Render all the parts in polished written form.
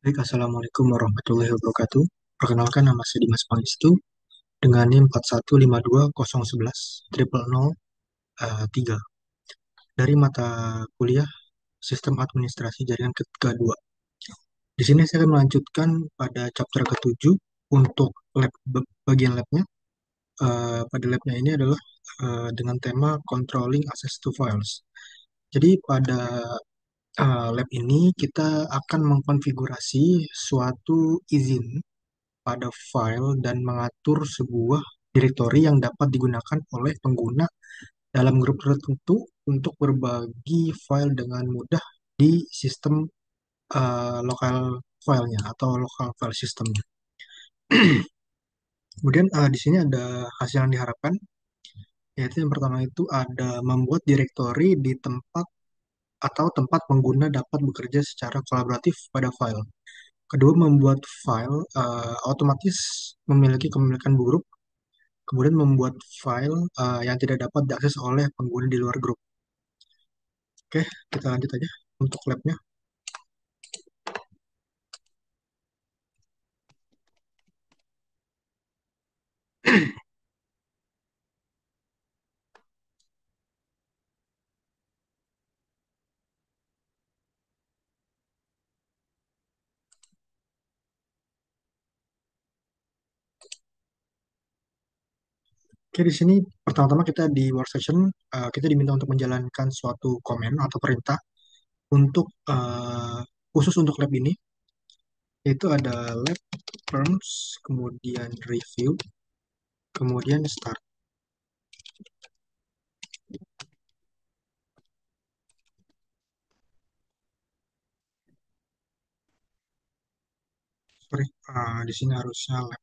Baik, Assalamualaikum warahmatullahi wabarakatuh. Perkenalkan, nama saya Dimas Pangestu dengan NIM 4152011 triple 3 dari mata kuliah Sistem Administrasi Jaringan ketiga 2. Di sini saya akan melanjutkan pada chapter ketujuh untuk bagian labnya. Pada labnya ini adalah dengan tema Controlling Access to Files. Jadi pada lab ini kita akan mengkonfigurasi suatu izin pada file dan mengatur sebuah directory yang dapat digunakan oleh pengguna dalam grup tertentu untuk berbagi file dengan mudah di sistem lokal filenya atau lokal file systemnya. Kemudian di sini ada hasil yang diharapkan, yaitu yang pertama itu ada membuat directory di tempat atau tempat pengguna dapat bekerja secara kolaboratif pada file. Kedua, membuat file otomatis memiliki kepemilikan grup. Kemudian membuat file yang tidak dapat diakses oleh pengguna di luar grup. Oke, kita lanjut aja untuk labnya. Oke, di sini pertama-tama kita di workstation, kita diminta untuk menjalankan suatu komen atau perintah untuk khusus untuk lab ini, yaitu ada lab terms, kemudian review, kemudian start. Sorry, di sini harusnya lab.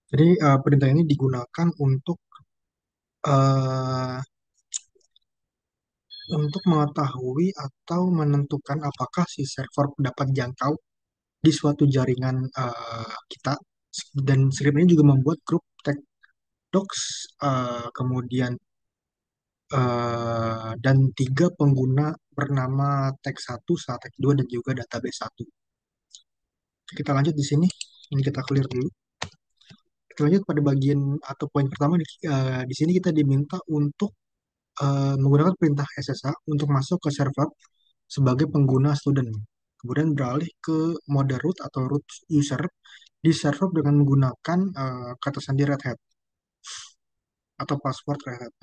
Jadi perintah ini digunakan uh, untuk mengetahui atau menentukan apakah si server dapat jangkau di suatu jaringan kita, dan script ini juga membuat grup tag docs, kemudian dan tiga pengguna bernama tag 1, tag 2, dan juga database 1. Kita lanjut di sini, ini kita clear dulu. Kita lanjut pada bagian atau poin pertama. Di sini kita diminta untuk menggunakan perintah SSH untuk masuk ke server sebagai pengguna student. Kemudian beralih ke mode root atau root user di server dengan menggunakan kata sandi Red Hat atau password Red Hat.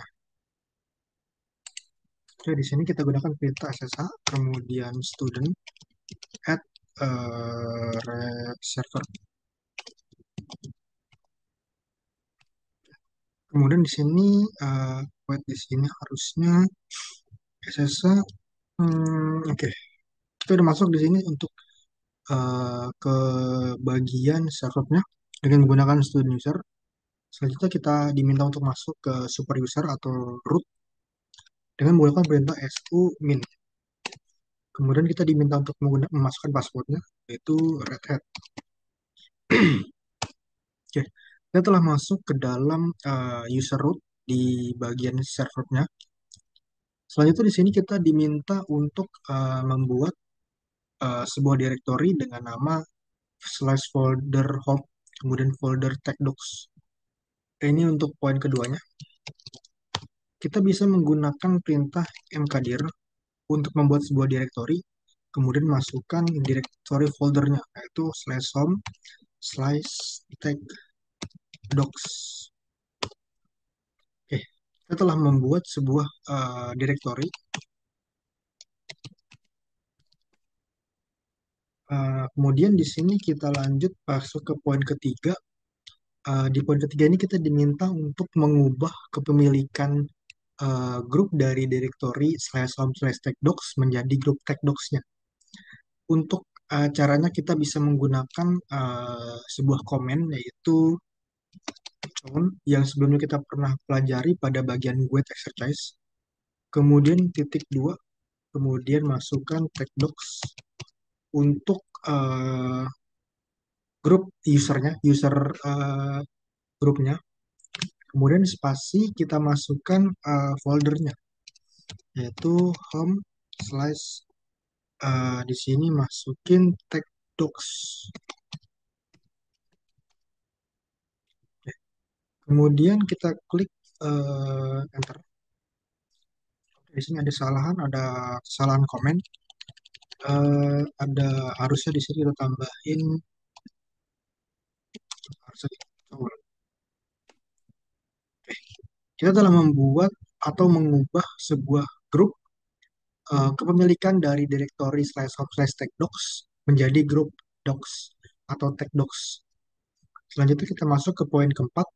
Oke, di sini kita gunakan perintah SSH, kemudian student add server. Kemudian di sini wait, di sini harusnya SSH. Oke, kita udah masuk di sini untuk ke bagian servernya dengan menggunakan student user. Selanjutnya kita diminta untuk masuk ke super user atau root dengan menggunakan perintah su min. Kemudian kita diminta untuk memasukkan passwordnya, yaitu Red Hat. Oke, kita telah masuk ke dalam user root di bagian servernya. Selanjutnya di sini kita diminta untuk membuat sebuah directory dengan nama slash folder home, kemudian folder tagdocs. Ini untuk poin keduanya. Kita bisa menggunakan perintah mkdir untuk membuat sebuah directory, kemudian masukkan directory foldernya, yaitu slash home slash tag docs. Oke, kita telah membuat sebuah directory. Kemudian di sini kita lanjut masuk ke poin ketiga. Di poin ketiga ini kita diminta untuk mengubah kepemilikan grup dari directory slash home slash tag docs menjadi grup tag docs-nya. Untuk caranya kita bisa menggunakan sebuah komen, yaitu yang sebelumnya kita pernah pelajari pada bagian guide exercise. Kemudian titik dua, kemudian masukkan tag docs untuk grup usernya, user grupnya. Kemudian spasi kita masukkan foldernya, yaitu home slash di sini masukin tag docs. Kemudian kita klik enter. Di sini ada kesalahan komen. Ada harusnya di sini kita tambahin harusnya di- oh, kita telah membuat atau mengubah sebuah grup kepemilikan dari direktori slash home slash tech docs menjadi grup docs atau tech docs. Selanjutnya kita masuk ke poin keempat.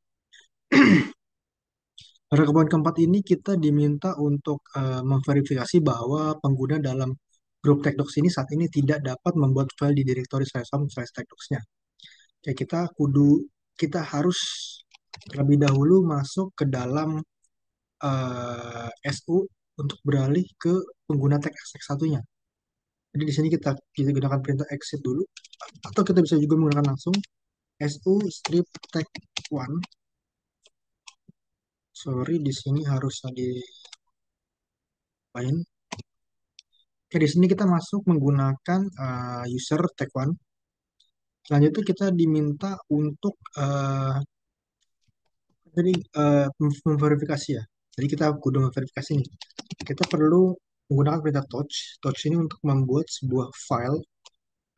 Pada poin keempat ini kita diminta untuk memverifikasi bahwa pengguna dalam grup TechDocs ini saat ini tidak dapat membuat file di direktori slash home slash TechDocs-nya. Oke, kita harus terlebih dahulu masuk ke dalam SU untuk beralih ke pengguna TechX satunya. Jadi di sini kita gunakan perintah exit dulu, atau kita bisa juga menggunakan langsung SU strip tech one. Sorry, di sini harus di lain. Oke, di sini kita masuk menggunakan user tag one. Selanjutnya kita diminta untuk jadi memverifikasi ya. Jadi kita kudu memverifikasi nih. Kita perlu menggunakan perintah touch. Touch ini untuk membuat sebuah file.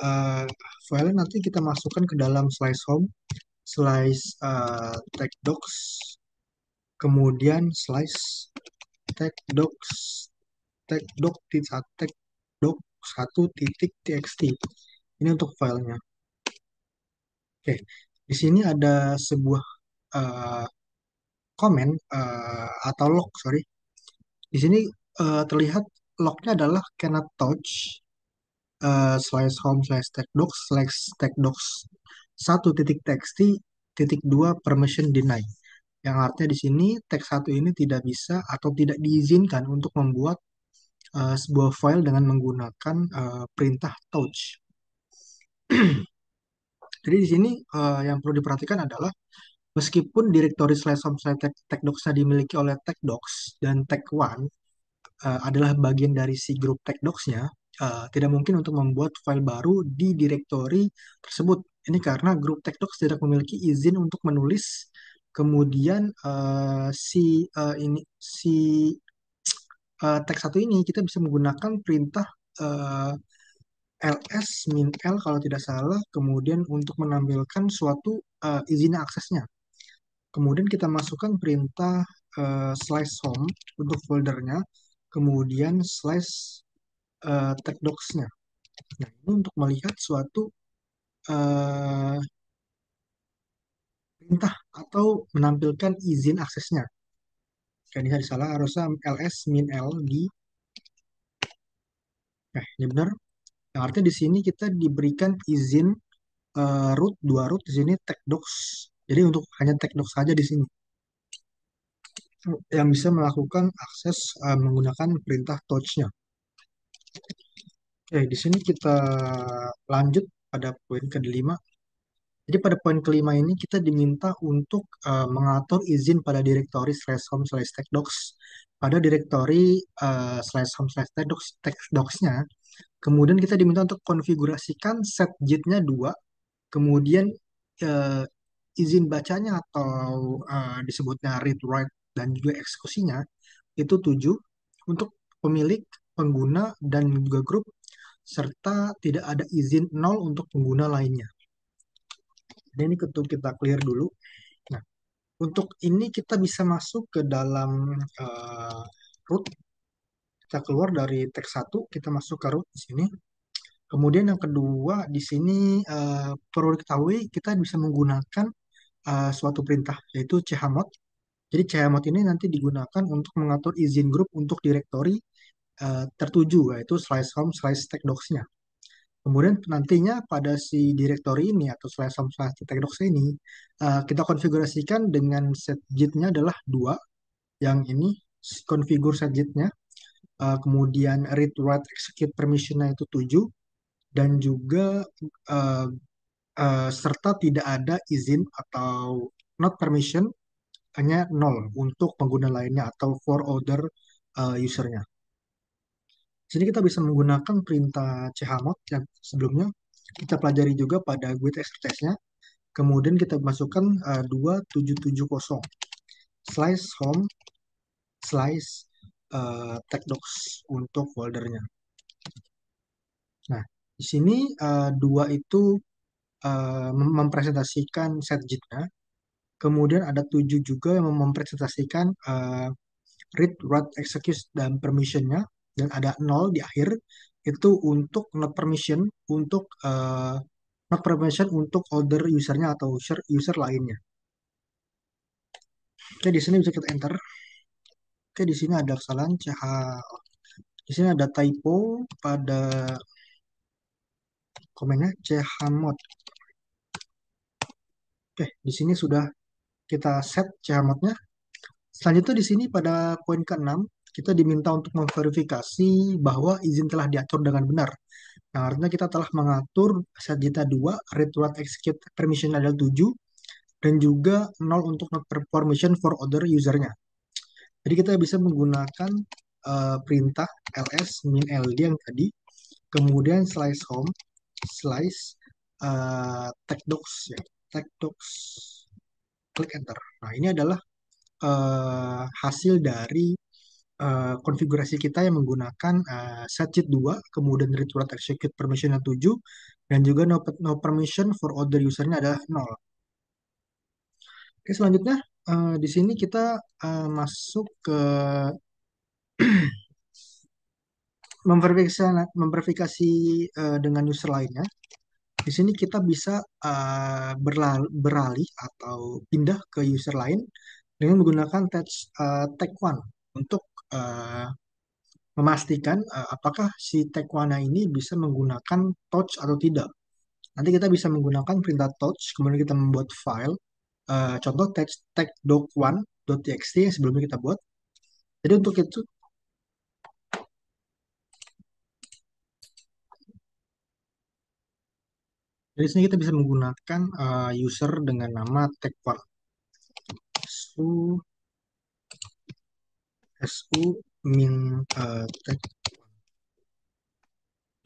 Uh, File nanti kita masukkan ke dalam slice home, slice tag docs, kemudian slice tag docs, tag doc 1.txt. Ini untuk filenya. Oke, di sini ada sebuah uh, komen atau log, sorry. Di sini terlihat lognya adalah cannot touch slash home slash tech docs 1.txt titik dua permission deny. Yang artinya di sini tag satu ini tidak bisa atau tidak diizinkan untuk membuat sebuah file dengan menggunakan perintah touch. Jadi di sini yang perlu diperhatikan adalah meskipun direktori slash home slash tech-docs-nya dimiliki oleh tech-docs dan tech1 adalah bagian dari si grup tech-docs-nya, tidak mungkin untuk membuat file baru di direktori tersebut. Ini karena grup tech-docs tidak memiliki izin untuk menulis, kemudian si teks satu ini kita bisa menggunakan perintah eh, ls min l kalau tidak salah, kemudian untuk menampilkan suatu izin aksesnya. Kemudian kita masukkan perintah slash home untuk foldernya, kemudian slash tagdocs-nya. Nah, ini untuk melihat suatu eh, perintah atau menampilkan izin aksesnya. Kayak ini salah, harusnya ls min l di. Nah, ini benar. Yang artinya di sini kita diberikan izin root, dua root di sini tagdocs. Jadi untuk hanya tagdocs saja di sini yang bisa melakukan akses menggunakan perintah touch-nya. Oke, di sini kita lanjut pada poin kelima. Jadi pada poin kelima ini kita diminta untuk mengatur izin pada direktori slash home slash tagdocs pada direktori slash home slash tagdocs-nya. Kemudian kita diminta untuk konfigurasikan set JIT-nya 2, kemudian eh, izin bacanya atau disebutnya read write dan juga eksekusinya itu 7 untuk pemilik, pengguna, dan juga grup, serta tidak ada izin 0 untuk pengguna lainnya. Jadi ini kita clear dulu. Nah, untuk ini kita bisa masuk ke dalam root. Kita keluar dari teks 1, kita masuk ke root di sini. Kemudian yang kedua di sini perlu diketahui kita bisa menggunakan suatu perintah yaitu chmod. Jadi chmod ini nanti digunakan untuk mengatur izin grup untuk direktori tertuju yaitu slash home slash tagdocs-nya. Kemudian nantinya pada si direktori ini atau slash home slash tagdocs ini kita konfigurasikan dengan set JIT-nya adalah 2. Yang ini configure set JIT-nya. Kemudian read write execute permission-nya itu 7 dan juga uh, serta tidak ada izin atau not permission hanya nol untuk pengguna lainnya atau for other usernya. Sini kita bisa menggunakan perintah chmod yang sebelumnya kita pelajari juga pada guide exercise-nya. Kemudian kita masukkan 2770 slice home slice techdocs untuk foldernya. Nah, di sini dua itu mempresentasikan set JIT-nya. Kemudian ada 7 juga yang mempresentasikan read, write, execute, dan permission-nya. Dan ada 0 di akhir, itu untuk not permission untuk other usernya atau user lainnya. Oke, di sini bisa kita enter. Oke, di sini ada kesalahan CH. Di sini ada typo pada komennya chmod. Oke, di sini sudah kita set chmod-nya. Selanjutnya di sini pada poin ke-6, kita diminta untuk memverifikasi bahwa izin telah diatur dengan benar. Nah, artinya kita telah mengatur set data 2, read, write, execute, permission adalah 7, dan juga 0 untuk not permission for other usernya. Jadi kita bisa menggunakan perintah ls min ld yang tadi, kemudian slice home, slice techdocs, ya, techdocs, klik enter. Nah, ini adalah hasil dari konfigurasi kita yang menggunakan setchit 2, kemudian read write execute permission 7, dan juga no permission for other usernya adalah 0. Oke, selanjutnya di sini kita masuk ke memverifikasi dengan user lainnya. Di sini kita bisa beralih atau pindah ke user lain dengan menggunakan tag one untuk uh, memastikan apakah si Tekwana ini bisa menggunakan touch atau tidak. Nanti kita bisa menggunakan perintah touch, kemudian kita membuat file. Contoh tag.doc1.txt yang sebelumnya kita buat. Jadi untuk itu, dari sini kita bisa menggunakan user dengan nama tag1. su su min tag.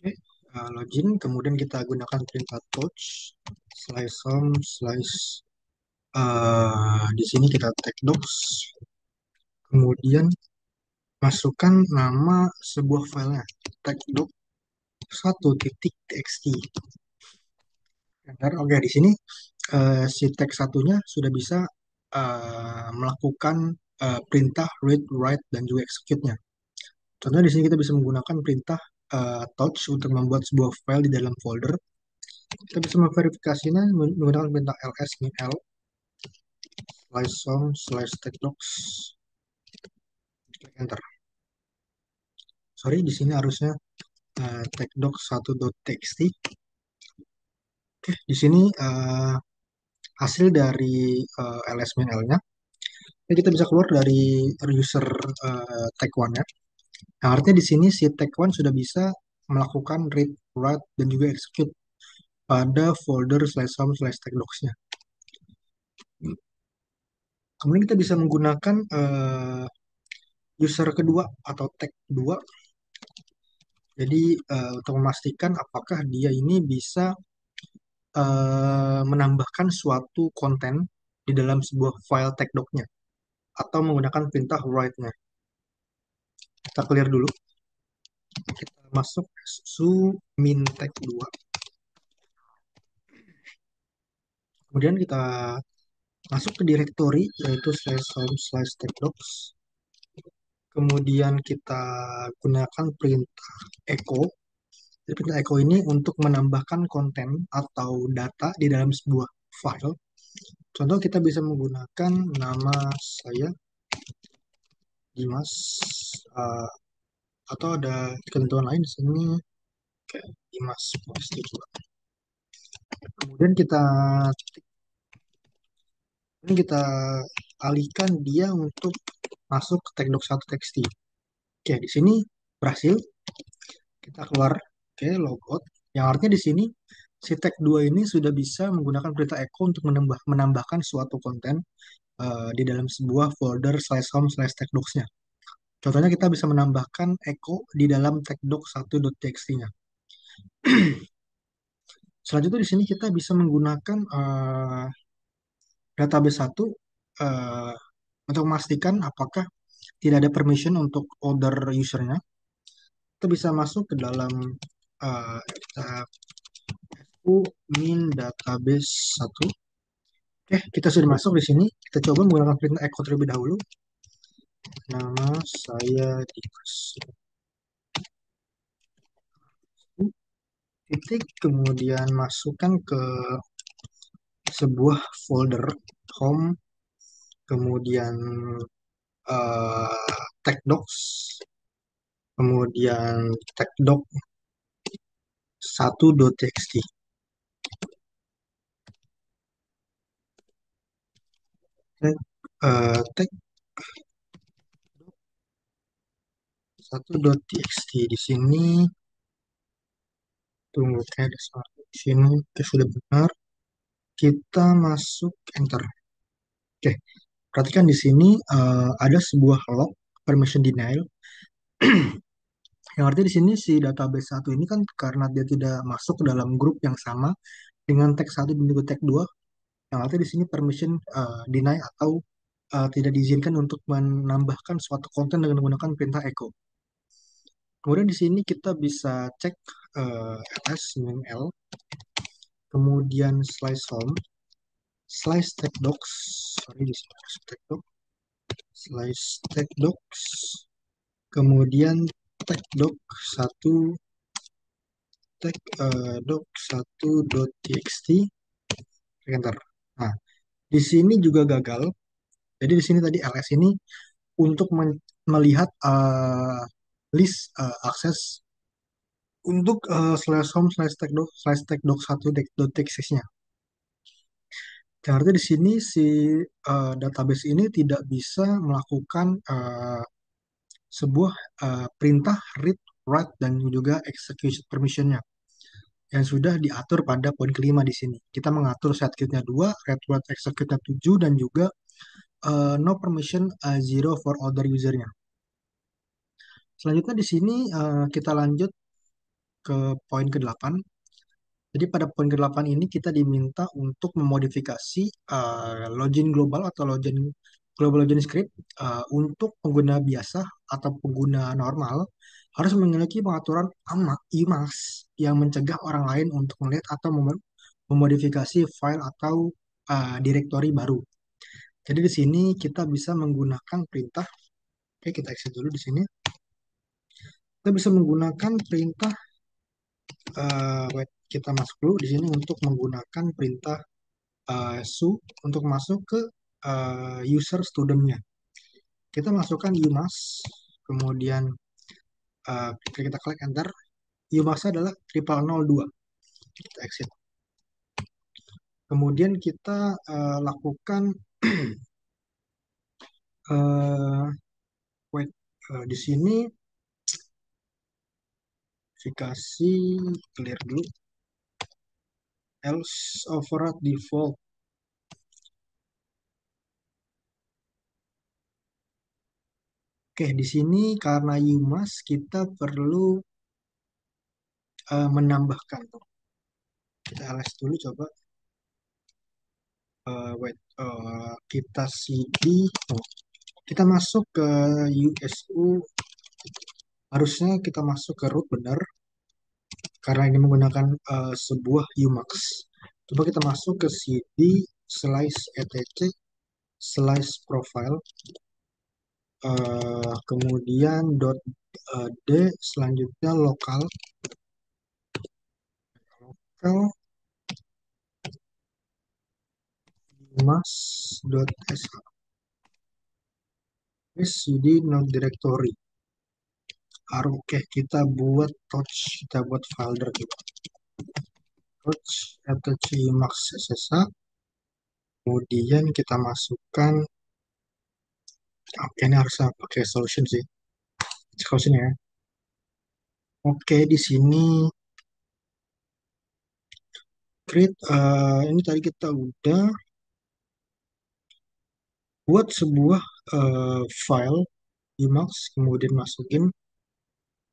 Oke, login, kemudian kita gunakan perintah touch slice home slice di sini kita tag docs, kemudian masukkan nama sebuah filenya tagdoc 1.txt. Oke, di sini si teks satunya sudah bisa melakukan perintah read, write, dan juga execute-nya. Contohnya di sini kita bisa menggunakan perintah touch untuk membuat sebuah file di dalam folder. Kita bisa memverifikasinya menggunakan perintah ls min l slice home slash tagdocs, klik enter. Sorry, di sini harusnya tagdoc 1.txt. Oke, di sini hasil dari LS-nya. Jadi kita bisa keluar dari user tag one-nya. Nah, artinya di sini si tag one sudah bisa melakukan read, write, dan juga execute pada folder slash home slash tag docs-nya. Kemudian kita bisa menggunakan user kedua atau tag 2. Jadi untuk memastikan apakah dia ini bisa menambahkan suatu konten di dalam sebuah file tag doc-nya atau menggunakan perintah write-nya. Kita clear dulu. Kita masuk su min tag 2. Kemudian kita masuk ke directory yaitu slash home slash tagdocs. Kemudian kita gunakan perintah echo. Jadi perintah echo ini untuk menambahkan konten atau data di dalam sebuah file. Contoh kita bisa menggunakan nama saya Dimas, atau ada ketentuan lain di sini kayak Dimas pasti juga. Kemudian kita alihkan dia untuk masuk ke tagdoc 1.txt. Oke, di sini berhasil. Kita keluar, oke, logout. Yang artinya di sini si tag 2 ini sudah bisa menggunakan perintah echo untuk menambahkan suatu konten di dalam sebuah folder slash home slash textdocs-nya. Contohnya kita bisa menambahkan echo di dalam textdocs1.txt-nya. Selanjutnya di sini kita bisa menggunakan database satu eh, untuk memastikan apakah tidak ada permission untuk other usernya. Kita bisa masuk ke dalam kita min database satu. Oke, kita sudah masuk di sini. Kita coba menggunakan perintah echo terlebih dahulu. Nama saya Dimas. Titik, kemudian masukkan ke sebuah folder home, kemudian textdocs, kemudian textdoc1.txt. Text1.txt di sini. Tunggu, ada salah di sini. Oke, sudah benar. Kita masuk enter. Oke, perhatikan di sini ada sebuah log permission denial. Yang artinya di sini si database satu ini kan karena dia tidak masuk ke dalam grup yang sama dengan tag satu dan juga tag 2, yang artinya di sini permission deny atau tidak diizinkan untuk menambahkan suatu konten dengan menggunakan perintah echo. Kemudian di sini kita bisa cek ls -l, kemudian slice home, slice tag docs, sorry di sini harus tag docs, slice tag docs, kemudian tag doc satu tag doc satu.txt, enter. Nah, di sini juga gagal. Jadi di sini tadi ls ini untuk melihat list akses untuk slash home slash tag doc satu dot txt-nya. Artinya di sini si database ini tidak bisa melakukan sebuah perintah read, write, dan juga execution permission-nya yang sudah diatur pada poin kelima di sini. Kita mengatur setkit-nya 2, read, write, execute-nya 7, dan juga no permission 0 for other user-nya. Selanjutnya di sini kita lanjut ke poin ke-8. Jadi pada poin ke-8 ini kita diminta untuk memodifikasi login global atau login global login script untuk pengguna biasa atau pengguna normal harus memiliki pengaturan IMAX yang mencegah orang lain untuk melihat atau memodifikasi file atau directory baru. Jadi di sini kita bisa menggunakan perintah. Oke, kita exit dulu di sini. Kita bisa menggunakan perintah wait, kita masuk dulu di sini untuk menggunakan perintah su untuk masuk ke user studentnya. Kita masukkan umas, kemudian kita klik enter. Umas adalah 0002. Kita exit. Kemudian kita lakukan wait, di sini verifikasi clear dulu. Else override default. Oke, di sini karena umas kita perlu menambahkan. Kita ls dulu coba. Wait, kita cd. Kita masuk ke usu. Harusnya kita masuk ke root benar. Karena ini menggunakan sebuah umax. Coba kita masuk ke cd slice etc slice profile. Kemudian .d selanjutnya lokal mas.sh cd not directory. Oke, kita buat touch, kita buat folder juga. Touch attach max ssh. Kemudian kita masukkan. Oke, ini harus pakai solution sih. Solution ya. Oke, di sini create. Ini tadi kita udah Buat sebuah file Emacs, kemudian masukin,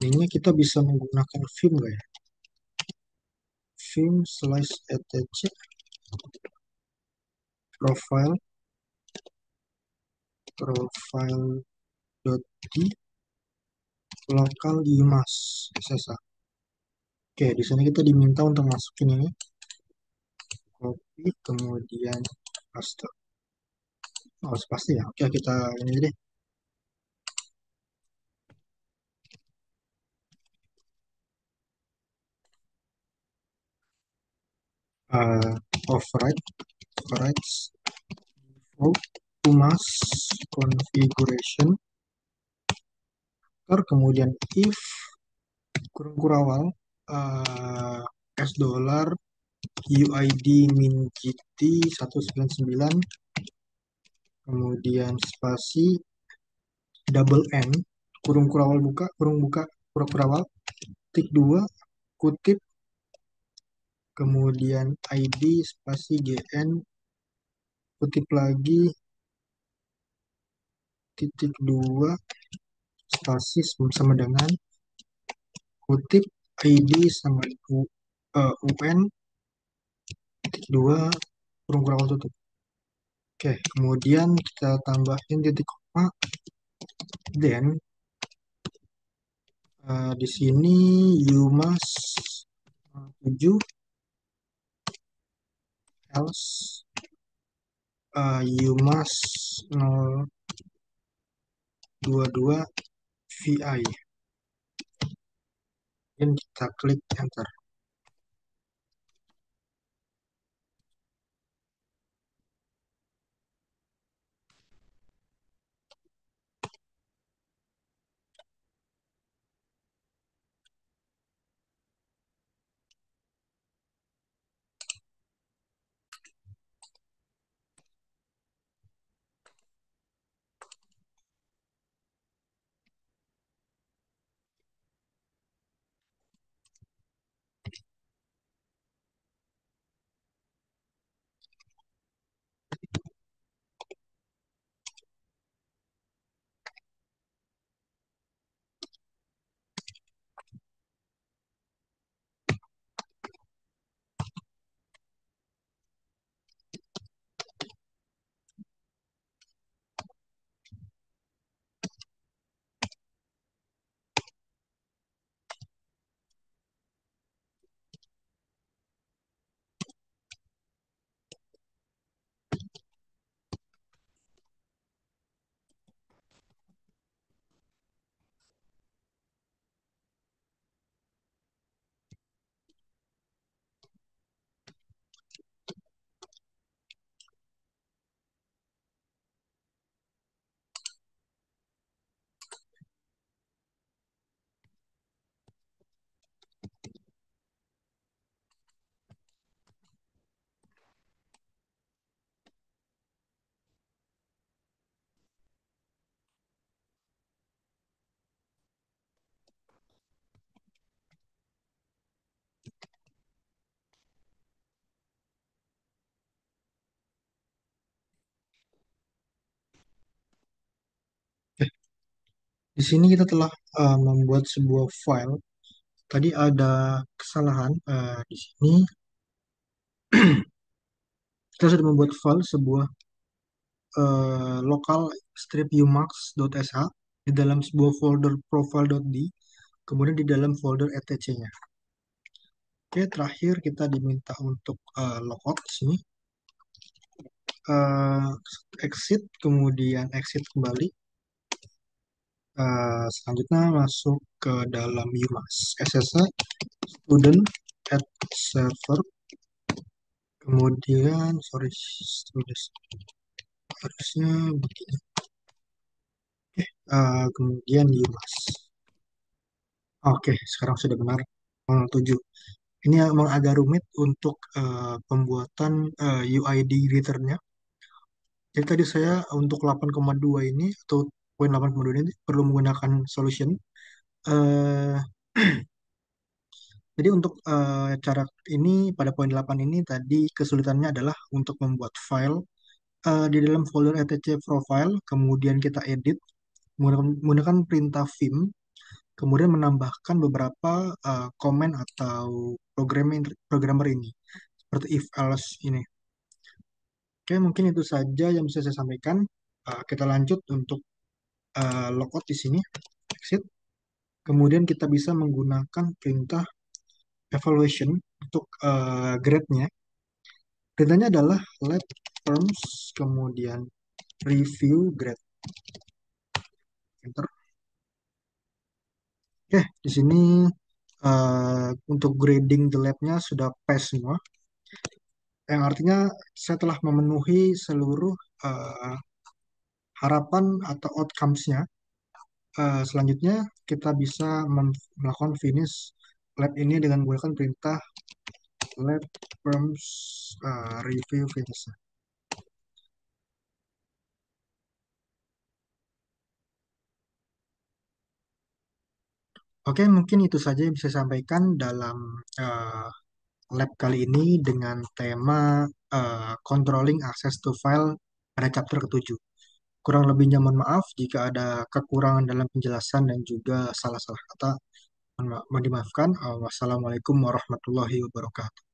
ini kita bisa menggunakan Vim nggak ya? Vim slash etc profile profile.d local Emacs SSH. Oke, di sini kita diminta untuk masukin ini, copy, kemudian paste. Oh, harus pasti ya. Oke, kita ini aja deh. Uh, overrides Pumas configuration, kemudian if kurung kurawal s dollar UID min GT 199, kemudian spasi double N, kurung kurawal buka, kurung buka, kurung kurawal, tik 2, kutip, kemudian ID spasi GN, kutip lagi, titik 2, spasi sama dengan, kutip, ID sama UN, titik 2, kurung kurawal tutup. Oke, kemudian kita tambahin titik koma, then di sini you must 7 else you must 022 VI, dan kita klik enter. Oke, di sini kita telah membuat sebuah file. Tadi ada kesalahan di sini. Kita sudah membuat file sebuah local strip umax.sh di dalam sebuah folder profile.d, kemudian di dalam folder etc-nya. Oke, terakhir kita diminta untuk logout di sini. eh, Exit, kemudian exit kembali. Selanjutnya masuk ke dalam UMass SSH student at server, kemudian sorry student harusnya begini. Kemudian UMass. Oke, sekarang sudah benar. 07. Ini memang agak rumit untuk pembuatan UID greeternya. Jadi tadi saya untuk 8,2 ini atau poin 8,2 ini perlu menggunakan solution. Eh, jadi untuk cara ini pada poin 8 ini tadi kesulitannya adalah untuk membuat file Di dalam folder etc profile, kemudian kita edit menggunakan perintah vim, kemudian menambahkan beberapa komen atau programmer ini, seperti if else ini. Oke, mungkin itu saja yang bisa saya sampaikan. Kita lanjut untuk logout di sini, exit. Kemudian kita bisa menggunakan perintah evaluation untuk grade-nya. Perintahnya adalah let firms, kemudian review grade. Enter. Oke, di sini untuk grading the lab-nya sudah pass semua. Yang artinya saya telah memenuhi seluruh eh, harapan atau outcomes-nya. Selanjutnya kita bisa melakukan finish lab ini dengan menggunakan perintah lab firms review finish. Oke, mungkin itu saja yang bisa saya sampaikan dalam eh, lab kali ini dengan tema controlling access to file pada chapter ketujuh. Kurang lebihnya mohon maaf jika ada kekurangan dalam penjelasan dan juga salah-salah kata. Mohon dimaafkan. Wassalamualaikum warahmatullahi wabarakatuh.